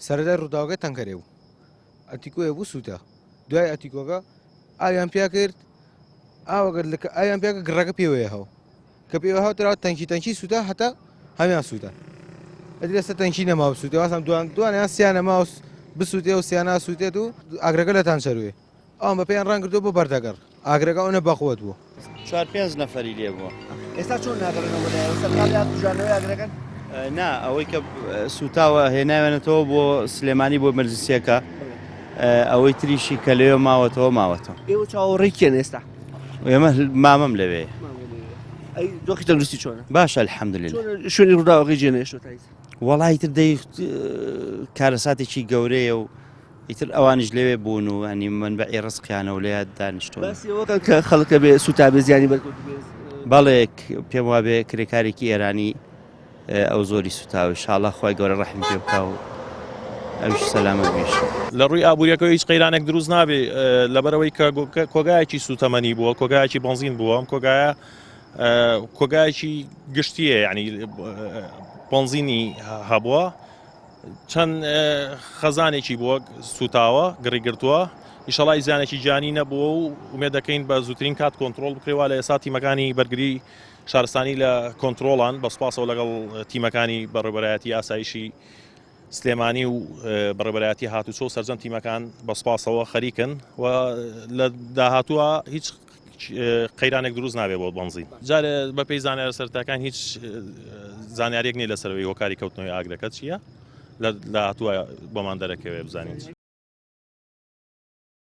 سەرەتای ڕووداوەکە تەنکەرێ بوو ئەتیکۆیە بوو سووتە دوای ئەتیکۆکە ئاویان پیا کرد ئاوەگەر ئاویان پیاکە گڕەکە پێوەیە هەو کە پێوە هاوتەوە تەنکی سووتە هەتا هەمیان سووتە ئەدی لەسەر تەنکی نەما بسووتێ واسم دوانیان سییانە ماوس بسووتێ و سییانە سووتێت و ئاگرەکە لەتان سەروێ ئەوم بە پێیان ڕانگردو بۆ بەردەگەڕ ئاگرەکە ئەوە بەخۆت بوو 4-5 نەفەری لێ بووە ئێستا چۆن ناگەڕێنەوە توژانەوەی ئاگرەکان نا ئەوەی کە سوتاوە هێناوێنێتەوە بۆ سلێمانی بۆ مەرجسیەکە ئەوەی تریشی کە لێوە ماوەتەوە ئێوە چاوەڕێی کێن ئێستا ئێمە مامەم لەوێ دۆخی تەندروستی چۆنە باشە الحەمدلله شوێنی ڕووداوەکەی جێنێشتۆ وەڵی تر دەی کارەساتێکی گەورەیە و ئیتر ئەوانش لەوێ بوون و هەنی منبعی ڕزقیانە و لێیان دانیشتۆ باسیەوەکە کە خەڵکە بێ سوتا بێ زیانی بەرکەوت بەڵێک پێم وابێ کرێکارێکی ئێرانی ئەو زۆری سوتاوی شاڵە خۆی گەورە ڕەحم پێ بکە و ئەوش سەلامەت بێش لە ڕووی ئابوووریەکەی هیچ قەیرانێک دروست نابێ لەبەرەوەی کە کۆگایەکی سوتەمەنی بووە کۆگایەکی بنزین بووە ئەم کۆگایە کۆگایەکی گشتیە یعنی بنزینی هەبووە چەند خەزانێکی بووە سوتاوە گڕی گرتووە ئیشەڵای زیانێکی جانی نەبووە و ومێ دەکەین بە زووترین کات کۆنتترۆل بکرێوە لە ئێستا تیمەکانی بەرگری شارستانی لە کۆنتترۆڵان بەسپاسەوە لەگەڵ تیمەکانی بەڕێبەرایەتی ئاسایشی سلێمانی و بەڕێبەرایەتی هاتوچۆ و سەرجەم تیمەکان بەسپاسەوە خەریکن و لە داهاتووە هیچ قەیرانێک دروست نابێت بۆ بنزین جارێ بەپێی زانیارە سەرتاکان هیچ زانیارێک نیە لەسەرەوەی هۆکاری کەوتنەوەی ئاگرەکە چییە لە داهاتووە بۆمان دەرەکەوێ بزانین.